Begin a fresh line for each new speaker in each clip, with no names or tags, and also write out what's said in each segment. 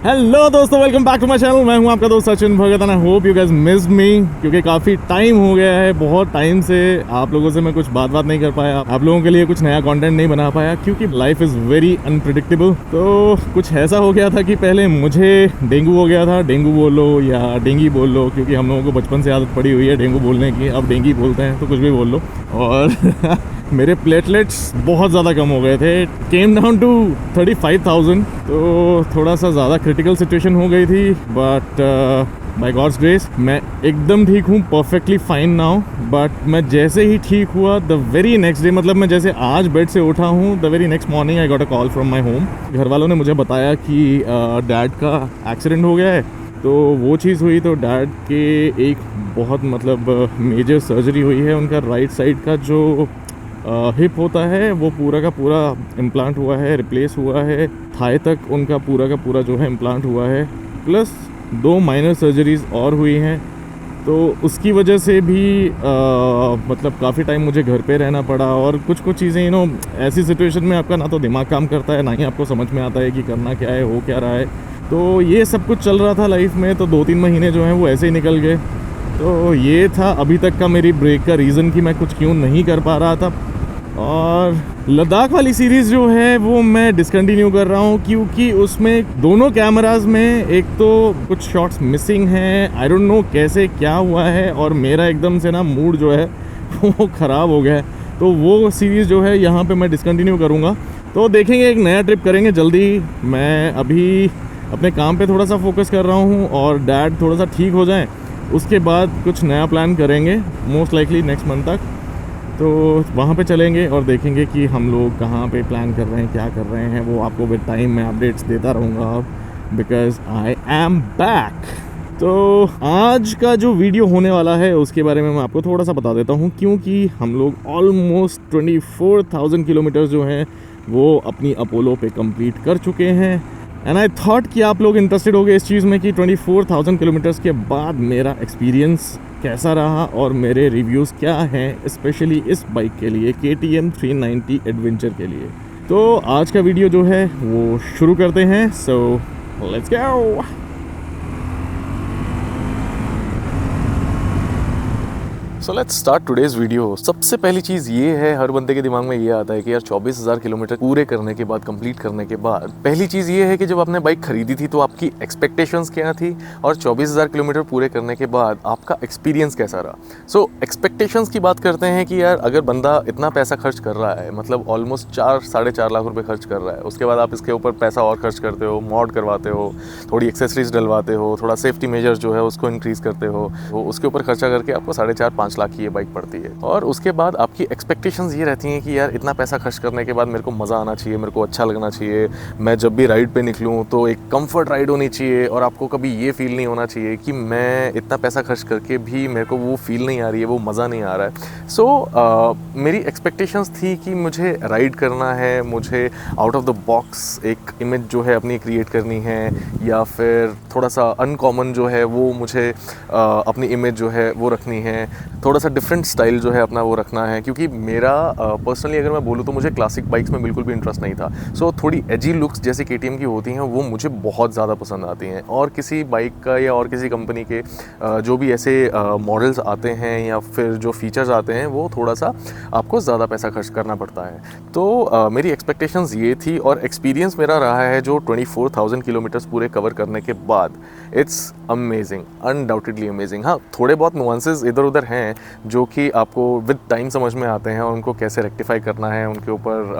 Hello दोस्तों, welcome back to my channel. मैं हूं आपका दोस्त Sachin Bhagat and I hope you guys missed me, क्योंकि काफ़ी टाइम हो गया है। बहुत टाइम से आप लोगों से मैं कुछ बात नहीं कर पाया, आप लोगों के लिए कुछ नया कंटेंट नहीं बना पाया, क्योंकि लाइफ इज़ वेरी अनप्रिडिक्टेबल। तो कुछ ऐसा हो गया था कि पहले मुझे डेंगू हो गया था, डेंगू बोलो या डेंगी बोल लो, क्योंकि हम लोगों को बचपन से आदत पड़ी हुई है डेंगू बोलने की। अब डेंगी बोलते हैं तो कुछ भी बोल लो। और मेरे प्लेटलेट्स बहुत ज़्यादा कम हो गए थे, केम डाउन टू 35,000। तो थोड़ा सा ज़्यादा क्रिटिकल सिचुएशन हो गई थी, बट बाय गॉड्स ग्रेस मैं एकदम ठीक हूँ, परफेक्टली फाइन नाउ। बट मैं जैसे ही ठीक हुआ द वेरी नेक्स्ट डे, मतलब मैं जैसे आज बेड से उठा हूँ, the very next morning I got a call from my home. घर वालों ने मुझे बताया कि डैड का एक्सीडेंट हो गया है। तो वो चीज़ हुई, तो डैड के एक बहुत मेजर सर्जरी हुई है। उनका राइट साइड का जो हिप होता है वो पूरा का पूरा इम्प्लांट हुआ है, रिप्लेस हुआ है। थाई तक उनका पूरा का पूरा जो है इम्प्लांट हुआ है, प्लस 2 माइनर सर्जरीज़ और हुई हैं। तो उसकी वजह से भी काफ़ी टाइम मुझे घर पे रहना पड़ा। और कुछ चीज़ें ऐसी सिचुएशन में आपका ना तो दिमाग काम करता है, ना ही आपको समझ में आता है कि करना क्या है, हो क्या रहा है। तो ये सब कुछ चल रहा था लाइफ में। तो 2-3 महीने जो हैं वो ऐसे ही निकल गए। तो ये था अभी तक का मेरी ब्रेक का रीज़न कि मैं कुछ क्यों नहीं कर पा रहा था। और लद्दाख वाली सीरीज़ जो है वो मैं डिसकंटिन्यू कर रहा हूँ, क्योंकि उसमें दोनों कैमरास में एक तो कुछ शॉट्स मिसिंग हैं। आई डोंट नो कैसे क्या हुआ है, और मेरा एकदम से ना मूड जो है वो ख़राब हो गया है। तो वो सीरीज़ जो है यहाँ पे मैं डिसकंटिन्यू करूँगा। तो देखेंगे, एक नया ट्रिप करेंगे जल्दी। मैं अभी अपने काम पे थोड़ा सा फोकस कर रहा हूँ, और डैड थोड़ा सा ठीक हो जाए उसके बाद कुछ नया प्लान करेंगे, मोस्ट लाइकली नेक्स्ट मंथ तक। तो वहाँ पे चलेंगे और देखेंगे कि हम लोग कहाँ पे प्लान कर रहे हैं, क्या कर रहे हैं। वो आपको विद टाइम मैं अपडेट्स देता रहूँगा, बिकॉज आई एम बैक। तो आज का जो वीडियो होने वाला है उसके बारे में मैं आपको थोड़ा सा बता देता हूँ, क्योंकि हम लोग ऑलमोस्ट 24,000 किलोमीटर जो हैं वो अपनी अपोलो पे कंप्लीट कर चुके हैं। एंड आई थॉट कि आप लोग इंटरेस्टेड हो गए इस चीज़ में कि 24,000 किलोमीटर्स के बाद मेरा एक्सपीरियंस कैसा रहा और मेरे रिव्यूज़ क्या हैं, स्पेशली इस बाइक के लिए, KTM 390 एडवेंचर के लिए। तो आज का वीडियो जो है वो शुरू करते हैं। So let's go.
So let's start today's video. सबसे पहली चीज़ ये है, हर बंदे के दिमाग में ये आता है कि यार 24,000 किलोमीटर पूरे करने के बाद, कंप्लीट करने के बाद, पहली चीज़ ये है कि जब आपने बाइक खरीदी थी तो आपकी एक्सपेक्टेशंस क्या थी, और 24,000 किलोमीटर पूरे करने के बाद आपका एक्सपीरियंस कैसा रहा। सो एक्सपेक्टेशंस की बात करते हैं कि यार अगर बंदा इतना पैसा खर्च कर रहा है, मतलब ऑलमोस्ट 4-4.5 लाख रुपये खर्च कर रहा है, उसके बाद आप इसके ऊपर पैसा और खर्च करते हो, मॉड करवाते हो, थोड़ी एक्सेसरीज डलवाते हो, थोड़ा सेफ्टी मेजर्स जो है उसको इंक्रीज़ करते हो, वो उसके ऊपर खर्चा करके आपको 4.5-5 लाख की ये बाइक पड़ती है। और उसके बाद आपकी एक्सपेक्टेशंस ये रहती हैं कि यार इतना पैसा खर्च करने के बाद मेरे को मज़ा आना चाहिए, मेरे को अच्छा लगना चाहिए, मैं जब भी राइड पे निकलूँ तो एक कंफर्ट राइड होनी चाहिए, और आपको कभी ये फील नहीं होना चाहिए कि मैं इतना पैसा खर्च करके भी मेरे को वो फील नहीं आ रही है, वो मज़ा नहीं आ रहा है। सो मेरी एक्सपेक्टेशंस थी कि मुझे राइड करना है, मुझे आउट ऑफ द बॉक्स एक इमेज जो है अपनी क्रिएट करनी है, या फिर थोड़ा सा अनकॉमन जो है वो मुझे अपनी इमेज जो है वो रखनी है, थोड़ा सा डिफरेंट स्टाइल जो है अपना वो रखना है। क्योंकि मेरा पर्सनली अगर मैं बोलूँ तो मुझे क्लासिक बाइक्स में बिल्कुल भी इंटरेस्ट नहीं था। सो थोड़ी एजी लुक्स जैसे KTM की होती हैं वो मुझे बहुत ज़्यादा पसंद आती हैं, और किसी बाइक का या और किसी कंपनी के जो भी ऐसे मॉडल्स आते हैं या फिर जो फीचर्स आते हैं वो थोड़ा सा आपको ज़्यादा पैसा खर्च करना पड़ता है। तो मेरी एक्सपेक्टेशंस ये थी, और एक्सपीरियंस मेरा रहा है जो 24,000 किलोमीटर्स पूरे कवर करने के बाद, इट्स अमेजिंग, अनडाउटेडली अमेजिंग। हाँ, थोड़े बहुत नुआंसेस इधर उधर हैं जो कि आपको विद टाइम समझ में आते हैं, और उनको कैसे रेक्टिफाई करना है, उनके ऊपर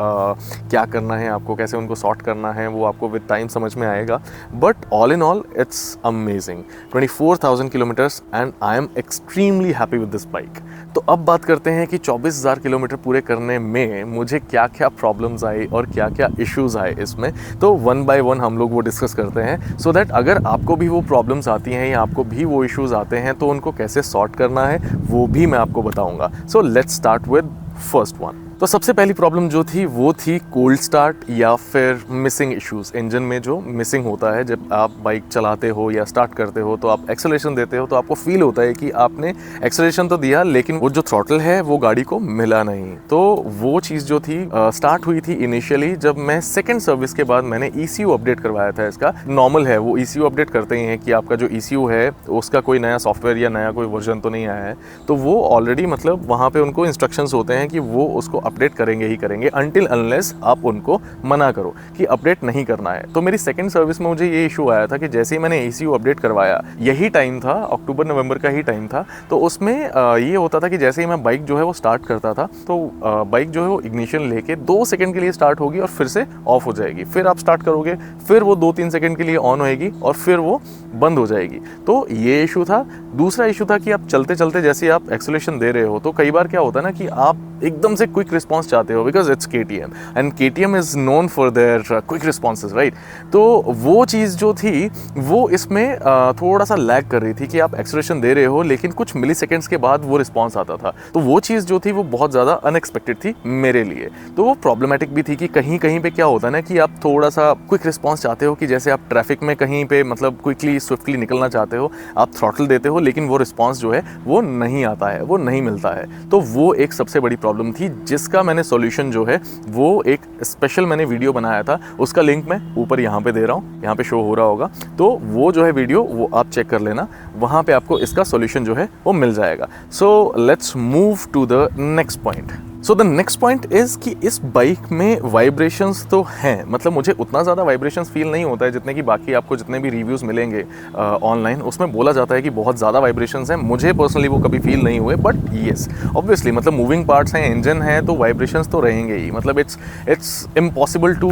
क्या करना है, आपको कैसे उनको सॉर्ट करना है, वो आपको विद टाइम समझ में आएगा। But all in all it's amazing, 24,000 kilometres, and I am extremely happy with this bike. तो अब बात करते हैं कि 24,000 किलोमीटर पूरे करने में मुझे क्या क्या प्रॉब्लम्स आई और क्या क्या इश्यूज़ आए इसमें। तो वन बाय वन हम लोग वो डिस्कस करते हैं, सो दैट अगर आपको भी वो प्रॉब्लम्स आती हैं या आपको भी वो इश्यूज़ आते हैं तो उनको कैसे सॉर्ट करना है वो भी मैं आपको बताऊंगा। So let's start with first one. तो सबसे पहली प्रॉब्लम जो थी वो थी कोल्ड स्टार्ट या फिर मिसिंग इश्यूज। इंजन में जो मिसिंग होता है जब आप बाइक चलाते हो या स्टार्ट करते हो, तो आप एक्सेलरेशन देते हो तो आपको फील होता है कि आपने एक्सेलरेशन तो दिया लेकिन वो जो थ्रॉटल है वो गाड़ी को मिला नहीं। तो वो चीज़ जो थी स्टार्ट हुई थी इनिशियली जब मैं सेकेंड सर्विस के बाद मैंने ECU अपडेट करवाया था। इसका नॉर्मल है, वो ECU अपडेट करते ही हैं कि आपका जो ECU है उसका कोई नया सॉफ्टवेयर या नया कोई वर्जन तो नहीं आया है, तो वो ऑलरेडी मतलब वहाँ पे उनको इंस्ट्रक्शंस होते हैं कि वो उसको अपडेट करेंगे ही करेंगे अनटिल अनलेस आप उनको मना करो कि अपडेट नहीं करना है। तो मेरी सेकंड सर्विस में मुझे ये इशू आया था कि जैसे ही मैंने ECU अपडेट करवाया, यही टाइम था अक्टूबर नवंबर का ही टाइम था, तो उसमें ये होता था कि जैसे ही मैं बाइक जो है वो स्टार्ट करता था तो बाइक जो है वो इग्निशन लेके 2 सेकंड के लिए स्टार्ट होगी और फिर से ऑफ हो जाएगी, फिर आप स्टार्ट करोगे फिर वो 2-3 सेकंड के लिए ऑन होएगी और फिर वो बंद हो जाएगी। तो ये इशू था। दूसरा इशू था कि आप चलते चलते जैसे आप एक्सेलरेशन दे रहे हो तो कई बार क्या होता है ना कि आप एकदम से क्विक रिस्पॉन्स चाहते हो, because it's KTM and KTM is known for their quick responses, right. तो वो चीज़ जो थी वो इसमें थोड़ा सा लैग कर रही थी कि आप एक्सेलरेशन दे रहे हो लेकिन कुछ मिली सेकेंड्स के बाद वो रिस्पॉन्स आता था। तो वो चीज़ जो थी वो बहुत ज़्यादा अनएक्सपेक्टेड थी मेरे लिए। तो वो प्रॉब्लमेटिक भी थी कि कहीं कहीं पे क्या होता है ना कि आप थोड़ा सा क्विक रिस्पॉन्स चाहते हो कि जैसे आप ट्रैफिक में कहीं पे मतलब क्विकली स्विफ्टली निकलना चाहते हो, आप थ्रॉटल देते हो लेकिन वो रिस्पॉन्स जो है वो नहीं आता है, वो नहीं मिलता है। तो वो एक सबसे बड़ी प्रॉब्लम थी जिसका मैंने सॉल्यूशन जो है वो एक स्पेशल मैंने वीडियो बनाया था, उसका लिंक मैं ऊपर यहाँ पे दे रहा हूँ, यहाँ पे शो हो रहा होगा। तो वो जो है वीडियो वो आप चेक कर लेना, वहाँ पे आपको इसका सॉल्यूशन जो है वो मिल जाएगा। So let's move to the next point. So the next point is कि इस बाइक में वाइब्रेशंस तो हैं, मतलब मुझे उतना ज़्यादा वाइब्रेशंस फील नहीं होता है जितने कि बाकी आपको जितने भी रिव्यूज़ मिलेंगे ऑनलाइन, उसमें बोला जाता है कि बहुत ज़्यादा वाइब्रेशंस हैं। मुझे पर्सनली वो कभी फील नहीं हुए, बट येस ऑब्वियसली मतलब मूविंग पार्ट्स हैं, इंजन है, तो वाइब्रेशंस तो रहेंगे ही। मतलब it's impossible to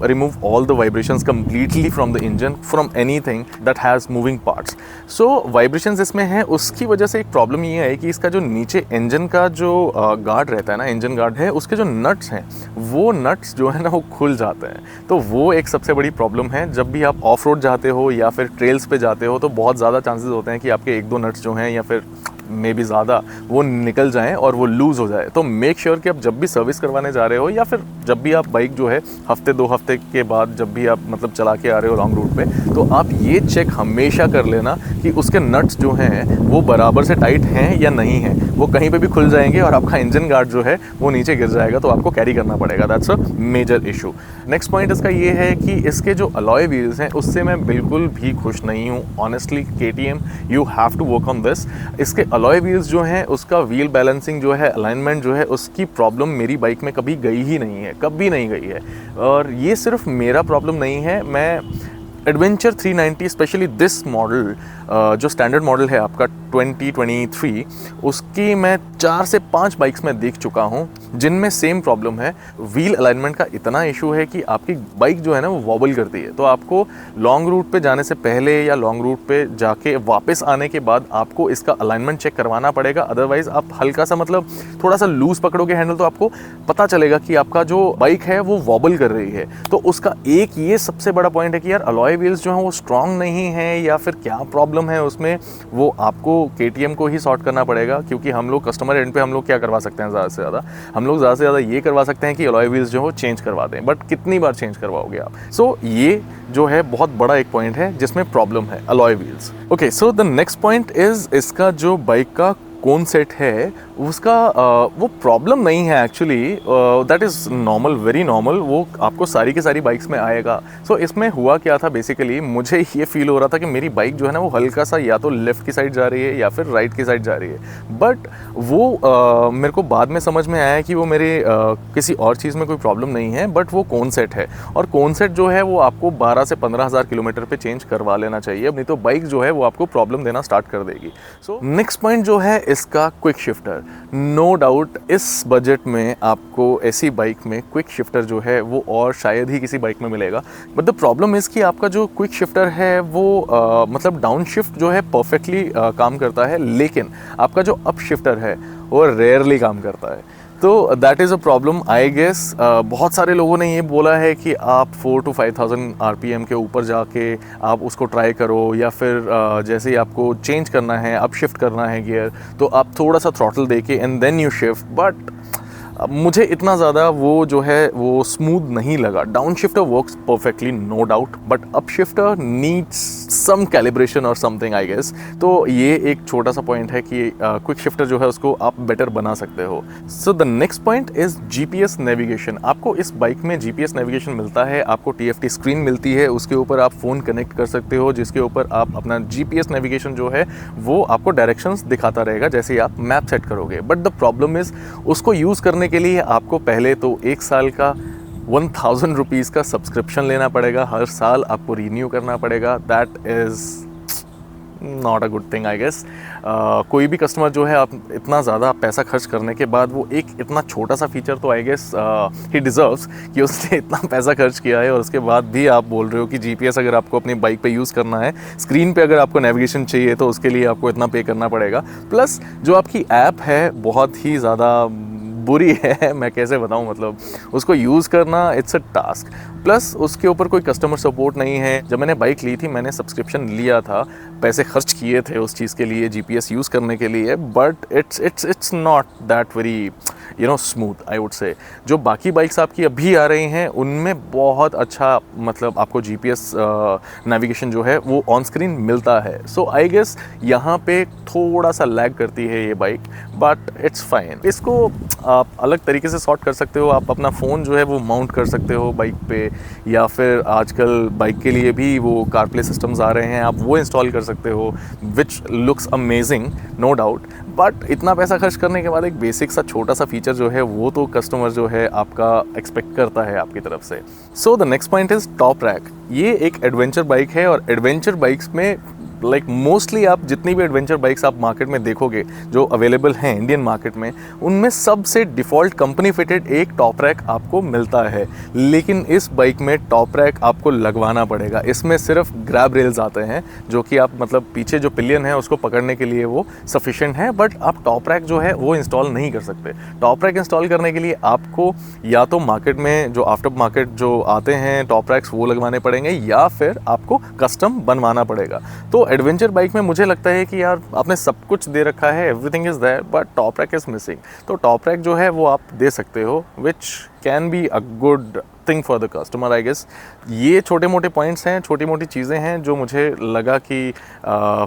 remove all the vibrations completely from the engine from anything that has moving parts. So vibrations इसमें हैं, उसकी वजह से एक प्रॉब्लम ये है कि इसका जो नीचे इंजन का जो गार्ड रहता है ना, इंजन गार्ड है, उसके जो नट्स हैं वो नट्स जो है ना वो खुल जाते हैं। तो वो एक सबसे बड़ी प्रॉब्लम है। जब भी आप ऑफ रोड जाते हो या फिर ट्रेल्स पे जाते हो तो बहुत ज़्यादा चांसेस होते हैं कि आपके 1-2 नट्स जो हैं या फिर मे भी ज़्यादा वो निकल जाएं और वो लूज़ हो जाए। तो मेक श्योर कि आप जब भी सर्विस करवाने जा रहे हो या फिर जब भी आप बाइक जो है हफ्ते 2 हफ्ते के बाद जब भी आप मतलब चला के आ रहे हो लॉन्ग रूट पे, तो आप ये चेक हमेशा कर लेना कि उसके नट्स जो हैं वो बराबर से टाइट हैं या नहीं हैं। वो कहीं पे भी खुल जाएंगे और आपका इंजन गार्ड जो है वो नीचे गिर जाएगा, तो आपको कैरी करना पड़ेगा। That's a major issue. Next point इसका ये है कि इसके जो अलॉय व्हील्स हैं उससे मैं बिल्कुल भी खुश नहीं हूँ। Honestly KTM you have to work on this. इसके अलॉय व्हील्स जो हैं उसका व्हील बैलेंसिंग जो है, अलाइनमेंट जो है, उसकी प्रॉब्लम मेरी बाइक में कभी गई ही नहीं है, कभी नहीं गई है। और ये सिर्फ मेरा प्रॉब्लम नहीं है, मैं एडवेंचर 390 स्पेशली दिस मॉडल जो स्टैंडर्ड मॉडल है आपका 2023, उसकी मैं 4 से 5 बाइक्स में देख चुका हूँ जिनमें सेम प्रॉब्लम है। व्हील अलाइनमेंट का इतना इशू है कि आपकी बाइक जो है ना वो वॉबल करती है। तो आपको लॉन्ग रूट पे जाने से पहले या लॉन्ग रूट पे जाके वापस आने के बाद आपको इसका अलाइनमेंट चेक करवाना पड़ेगा। अदरवाइज आप हल्का सा मतलब थोड़ा सा लूज पकड़ोगे हैंडल तो आपको पता चलेगा कि आपका जो बाइक है वो वॉबल कर रही है। तो उसका एक ये सबसे बड़ा पॉइंट है कि यार अलॉय व्हील्स जो हैं वो स्ट्रांग नहीं है या फिर क्या प्रॉब्लम है उसमें, वो आपको KTM को ही सॉर्ट करना पड़ेगा। क्योंकि हम लोग कस्टमर एंड पे हम लोग क्या करवा सकते हैं, ज़्यादा से ज़्यादा ये करवा सकते हैं कि अलॉय व्हील्स जो है चेंज करवा दें, बट कितनी बार चेंज करवाओगे आप। सो ये जो है बहुत बड़ा एक पॉइंट है जिसमें प्रॉब्लम है, alloy wheels. Okay, so the next point is इसका जो बाइक का कौन सेट है उसका वो प्रॉब्लम नहीं है actually, that is normal, very normal. वो आपको सारी की सारी बाइक्स में आएगा। सो इसमें हुआ क्या था, बेसिकली मुझे ये फील हो रहा था कि मेरी बाइक जो है ना वो हल्का सा या तो लेफ़्ट की साइड जा रही है या फिर राइट की साइड जा रही है। बट वो मेरे को बाद में समझ में आया कि वो मेरे किसी और चीज़ में कोई प्रॉब्लम नहीं है, बट वो कौन सेट है। और कौन सेट जो है वो आपको 12 से 15 हज़ार किलोमीटर पे चेंज करवा लेना चाहिए, नहीं तो बाइक जो है वो आपको प्रॉब्लम देना स्टार्ट कर देगी। सो नेक्स्ट पॉइंट जो है इसका क्विक शिफ्टर। नो डाउट इस बजट में आपको ऐसी बाइक में क्विक शिफ्टर जो है वो और शायद ही किसी बाइक में मिलेगा। बट द प्रॉब्लम इज़ कि आपका जो क्विक शिफ्टर है वो मतलब डाउन शिफ्ट जो है परफेक्टली काम करता है, लेकिन आपका जो अप शिफ्टर है वो रेयरली काम करता है। तो that is a problem I guess. बहुत सारे लोगों ने ये बोला है कि आप 4,000 to 5,000 RPM के ऊपर जाके आप उसको ट्राई करो, या फिर जैसे ही आपको चेंज करना है, अप शिफ्ट करना है गियर, तो आप थोड़ा सा थ्रॉटल देके and then you shift. But मुझे इतना ज़्यादा वो जो है वो स्मूथ नहीं लगा। Downshifter works perfectly no doubt, but upshifter needs some calibration और समथिंग आई गेस। तो ये एक छोटा सा पॉइंट है कि क्विक शिफ्टर जो है उसको आप बेटर बना सकते हो। सो the next point is GPS navigation. आपको इस बाइक में जीपीएस नेविगेशन मिलता है, आपको टीएफटी स्क्रीन मिलती है, उसके ऊपर आप फ़ोन कनेक्ट कर सकते हो, जिसके ऊपर आप अपना जीपीएस नेविगेशन जो है वो आपको डायरेक्शंस दिखाता रहेगा जैसे ही आप मैप सेट करोगे। बट द प्रॉब्लम इज़ उसको यूज़ करने के लिए आपको पहले तो 1 साल का 1000 रुपीज़ का सब्सक्रिप्शन लेना पड़ेगा, हर साल आपको रीन्यू करना पड़ेगा। That is not a good thing I guess. कोई भी कस्टमर जो है आप इतना ज़्यादा पैसा खर्च करने के बाद वो एक इतना छोटा सा फीचर तो आई गेस ही डिज़र्व्स कि उसने इतना पैसा खर्च किया है और उसके बाद भी आप बोल रहे हो कि जीपीएस अगर आपको अपनी बाइक पे यूज़ करना है, स्क्रीन पे अगर आपको नेविगेशन चाहिए तो उसके लिए आपको इतना पे करना पड़ेगा। प्लस जो आपकी ऐप है बहुत ही ज़्यादा बुरी है, मैं कैसे बताऊं, मतलब उसको यूज़ करना इट्स अ टास्क। प्लस उसके ऊपर कोई कस्टमर सपोर्ट नहीं है। जब मैंने बाइक ली थी मैंने सब्सक्रिप्शन लिया था, पैसे खर्च किए थे उस चीज़ के लिए, जीपीएस यूज़ करने के लिए, but it's not that very smooth I would say. जो बाकी बाइक्स आपकी अभी आ रही हैं उनमें बहुत अच्छा मतलब आपको जीपीएस नेविगेशन जो है वो ऑन स्क्रीन मिलता है। सो आई गेस यहाँ पे थोड़ा सा लैग करती है ये बाइक, बट इट्स फाइन। इसको आप अलग तरीके से सॉर्ट कर सकते हो। आप अपना फ़ोन जो है वो माउंट कर सकते हो बाइक पे, या फिर आजकल बाइक के लिए भी वो कारप्ले सिस्टम्स आ रहे हैं, आप वो इंस्टॉल कर सकते हो, which looks amazing no doubt. But इतना पैसा खर्च करने के बाद एक बेसिक सा छोटा सा फीचर जो है वो तो कस्टमर जो है आपका एक्सपेक्ट करता है आपकी तरफ से। सो the next point is top rack. ये एक एडवेंचर बाइक है और एडवेंचर बाइक्स में लाइक मोस्टली आप जितनी भी एडवेंचर बाइक्स आप मार्केट में देखोगे जो अवेलेबल हैं इंडियन मार्केट में, उनमें सबसे डिफ़ॉल्ट कंपनी फिटेड एक टॉप रैक आपको मिलता है। लेकिन इस बाइक में टॉप रैक आपको लगवाना पड़ेगा। इसमें सिर्फ ग्रैब रेल्स आते हैं जो कि आप मतलब पीछे जो पिलियन है उसको पकड़ने के लिए वो सफिशिएंट है, बट आप टॉप रैक जो है वो इंस्टॉल नहीं कर सकते। टॉप रैक इंस्टॉल करने के लिए आपको या तो मार्केट में जो आफ्टर मार्केट जो आते हैं टॉप रैक्स वो लगवाने पड़ेंगे, या फिर आपको कस्टम बनवाना पड़ेगा। तो एडवेंचर बाइक में मुझे लगता है कि यार आपने सब कुछ दे रखा है, everything is there, but top rack is missing. तो टॉप रैक जो है वो आप दे सकते हो, which can be a good thing for the customer I guess. ये छोटे मोटे पॉइंट्स हैं, छोटी मोटी चीज़ें हैं जो मुझे लगा कि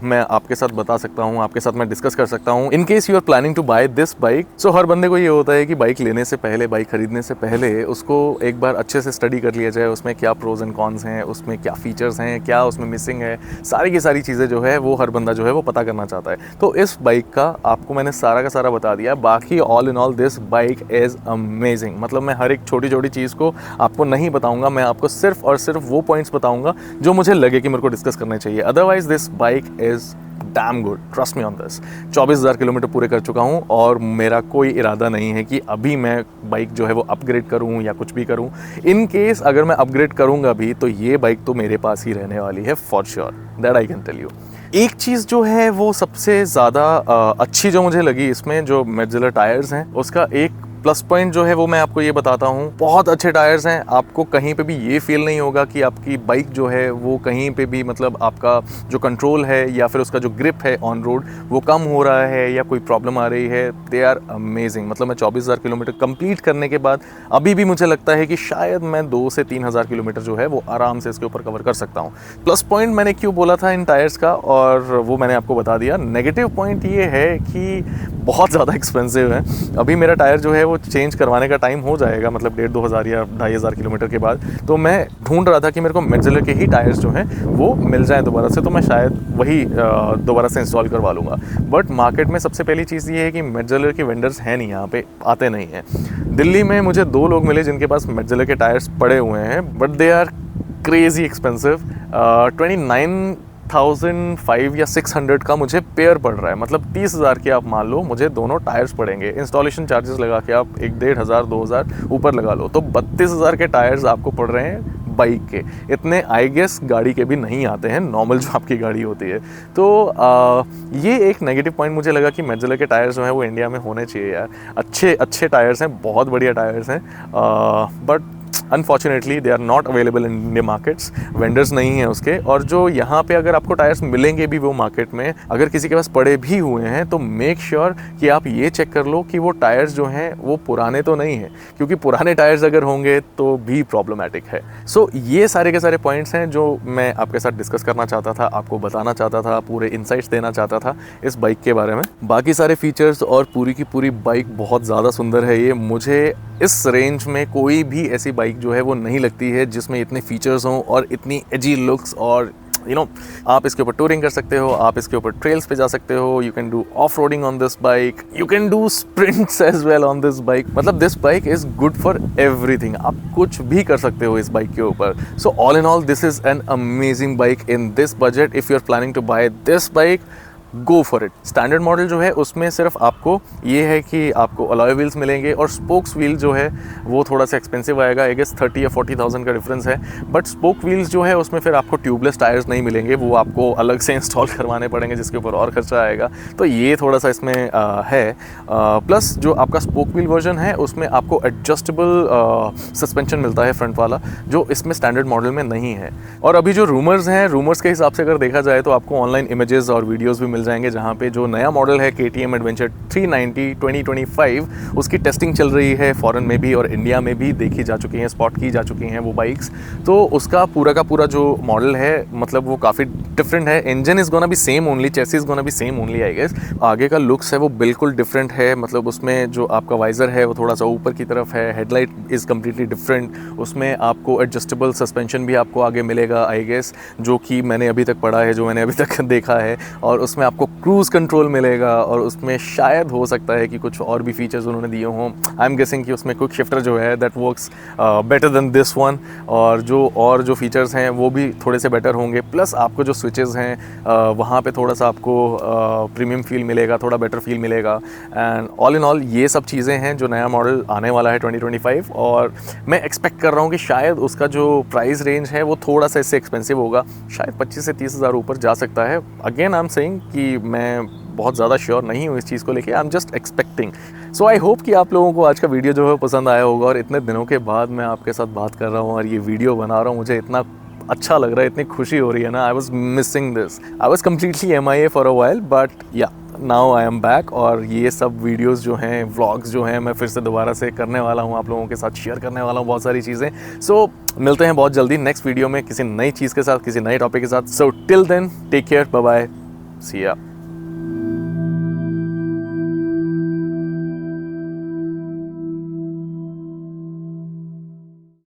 मैं आपके साथ बता सकता हूँ, आपके साथ मैं डिस्कस कर सकता हूँ in case you are planning to buy this bike. So हर बंदे को ये होता है कि बाइक लेने से पहले, बाइक खरीदने से पहले उसको एक बार अच्छे से स्टडी कर लिया जाए, उसमें क्या प्रोज एंड कॉन्स हैं, उसमें क्या फीचर्स हैं, क्या उसमें मिसिंग है, सारी की सारी चीज़ें जो है वो हर बंदा जो है वो पता करना चाहता है। तो इस बाइक का आपको मैंने सारा का सारा बता दिया। बाकी all in all this bike is amazing. मतलब मैं हर एक छोटी छोटी चीज़ को आपको नहीं बताऊंगा, मैं आपको सिर्फ और सिर्फ वो पॉइंट्स बताऊंगा जो मुझे लगे कि मेरे को डिस्कस करने चाहिए। Otherwise this bike is damn good, trust me on this. 24,000 kilometre पूरे कर चुका हूं और मेरा कोई इरादा नहीं है कि अभी मैं बाइक जो है वो अपग्रेड करूं या कुछ भी करूं। इन केस अगर मैं अपग्रेड करूंगा भी तो ये बाइक तो मेरे पास ही रहने वाली है for sure, that I can tell you. एक चीज़ जो है वो सबसे ज़्यादा अच्छी जो मुझे लगी इसमें, जो मेटजिलर टायर्स हैं, उसका एक प्लस पॉइंट जो है वो मैं आपको ये बताता हूँ, बहुत अच्छे टायर्स हैं। आपको कहीं पे भी ये फील नहीं होगा कि आपकी बाइक जो है वो कहीं पे भी मतलब आपका जो कंट्रोल है या फिर उसका जो ग्रिप है ऑन रोड वो कम हो रहा है या कोई प्रॉब्लम आ रही है। They are amazing. मतलब मैं 24,000 किलोमीटर कंप्लीट करने के बाद अभी भी मुझे लगता है कि शायद मैं 2 से 3,000 किलोमीटर जो है वो आराम से इसके ऊपर कवर कर सकता हूँ। प्लस पॉइंट मैंने क्यों बोला था इन टायर्स का, और वो मैंने आपको बता दिया। नेगेटिव पॉइंट ये है कि बहुत ज़्यादा एक्सपेंसिव है। अभी मेरा टायर जो है वो चेंज करवाने का टाइम हो जाएगा, मतलब 1,500 या 2,500 किलोमीटर के बाद। तो मैं ढूंढ रहा था कि मेरे को मेटजिलर के ही टायर्स जो हैं वो मिल जाएं दोबारा से, तो मैं शायद वही दोबारा से इंस्टॉल करवा लूँगा। बट मार्केट में सबसे पहली चीज़ ये है कि मेटजिलर के वेंडर्स हैं नहीं, यहाँ पे आते नहीं हैं। दिल्ली में मुझे 2 लोग मिले जिनके पास मेटजिलर के टायर्स पड़े हुए हैं, but they are crazy expensive. 29,500 या 600 का मुझे पेयर पड़ रहा है। मतलब 30,000 के आप मान लो मुझे दोनों टायर्स पड़ेंगे। इंस्टॉलेशन चार्जेस लगा के आप 1,500 2,000 ऊपर लगा लो तो 32,000 के टायर्स आपको पड़ रहे हैं बाइक के। इतने आई गेस गाड़ी के भी नहीं आते हैं, नॉर्मल जो आपकी गाड़ी होती है। तो ये एक नेगेटिव पॉइंट मुझे लगा कि मेटजिलर के टायर्स जो हैं वो इंडिया में होने चाहिए यार। अच्छे टायर्स हैं, बहुत बढ़िया टायर्स हैं, but unfortunately they are not available in Indian markets, vendors नहीं है उसके। और जो यहाँ पे अगर आपको टायर्स मिलेंगे भी वो मार्केट में, अगर किसी के पास पड़े भी हुए हैं तो मेक श्योर कि आप ये चेक कर लो कि वो टायर्स जो हैं वो पुराने तो नहीं हैं, क्योंकि पुराने टायर्स अगर होंगे तो भी प्रॉब्लमैटिक है। सो ये सारे के सारे पॉइंट्स हैं जो मैं आपके साथ डिस्कस करना चाहता था, आपको बताना चाहता था, पूरे इनसाइट्स देना चाहता था इस बाइक के बारे में। बाकी सारे फीचर्स और पूरी की पूरी बाइक बहुत ज़्यादा सुंदर है। ये मुझे इस रेंज में कोई भी ऐसी बाइक जो है वो नहीं लगती है जिसमें इतने फीचर्स हों और इतनी एजी लुक्स, और आप इसके ऊपर टूरिंग कर सकते हो, आप इसके ऊपर ट्रेल्स पे जा सकते हो, you can do off roading on this bike, you can do sprints as well on this bike. मतलब this bike is good for everything, आप कुछ भी कर सकते हो इस बाइक के ऊपर। So all in all this is an amazing bike in this budget. If you are planning to buy this bike, go for it. Standard model जो है उसमें सिर्फ आपको ये है कि आपको अलॉय व्हील्स मिलेंगे और स्पोक्स व्हील जो है वो थोड़ा सा एक्सपेंसिव आएगा, आई गेस 30 या 40,000 का डिफरेंस है। बट स्पोक व्हील्स जो है उसमें फिर आपको ट्यूबलेस टायर्स नहीं मिलेंगे, वो आपको अलग से इंस्टॉल करवाने पड़ेंगे जिसके ऊपर और खर्चा आएगा। तो ये थोड़ा सा इसमें है। प्लस जो आपका स्पोक व्हील वर्जन है उसमें आपको एडजस्टेबल सस्पेंशन मिलता है फ्रंट वाला, जो इसमें स्टैंडर्ड मॉडल में नहीं है। और अभी जो रूमर्स हैं, रूमर्स के हिसाब से अगर देखा जाए तो आपको ऑनलाइन इमेजेस और वीडियोज़ भी मिल जाएंगे जहाँ पे जो नया मॉडल है KTM एडवेंचर 390 2025 उसकी टेस्टिंग चल रही है, फॉरेन में भी और इंडिया में भी देखी जा चुकी हैं, स्पॉट की जा चुकी हैं वो बाइक्स। तो उसका पूरा का पूरा जो मॉडल है मतलब वो काफ़ी डिफरेंट है। Engine is gonna be same only, chassis gonna be same only I guess. आगे का लुक्स है वो बिल्कुल डिफरेंट है, मतलब उसमें जो आपका वाइज़र है वो थोड़ा सा ऊपर की तरफ है, हेडलाइट इज़ कम्प्लीटली डिफरेंट, उसमें आपको एडजस्टेबल सस्पेंशन भी आपको आगे मिलेगा आई गेस, जो कि मैंने अभी तक पढ़ा है, जो मैंने अभी तक देखा है। और उसमें आपको क्रूज़ कंट्रोल मिलेगा और उसमें शायद हो सकता है कि कुछ और भी फीचर्स उन्होंने दिए हों। आई एम गेसिंग कि उसमें क्विक शिफ्टर जो है that works better than this one, और जो फीचर्स हैं वो भी थोड़े से बेटर होंगे। प्लस आपको जो स्विचेस हैं वहाँ पे थोड़ा सा आपको प्रीमियम फील मिलेगा, थोड़ा बेटर फील मिलेगा। एंड ऑल इन ऑल ये सब चीज़ें हैं जो नया मॉडल आने वाला है 2025, और मैं एक्सपेक्ट कर रहा हूँ कि शायद उसका जो प्राइस रेंज है वो थोड़ा सा इससे एक्सपेंसिव होगा, शायद 25 से 30 हज़ार ऊपर जा सकता है। अगेन आई एम सेइंग कि मैं बहुत ज़्यादा श्योर नहीं हूँ इस चीज़ को लेके, I am just expecting. So I hope कि आप लोगों को आज का वीडियो जो है पसंद आया होगा, और इतने दिनों के बाद मैं आपके साथ बात कर रहा हूँ और ये वीडियो बना रहा हूँ, मुझे इतना अच्छा लग रहा है, इतनी खुशी हो रही है ना। I was missing this, I was completely MIA for a while, but या नाउ आई एम बैक। और ये सब वीडियोस जो हैं, व्लॉग्स जो हैं, मैं फिर से दोबारा से करने वाला हूँ, आप लोगों के साथ शेयर करने वाला हूँ बहुत सारी चीज़ें। सो मिलते हैं बहुत जल्दी नेक्स्ट वीडियो में किसी नई चीज़ के साथ, किसी नए टॉपिक के साथ। So till then take care, bye bye, see या।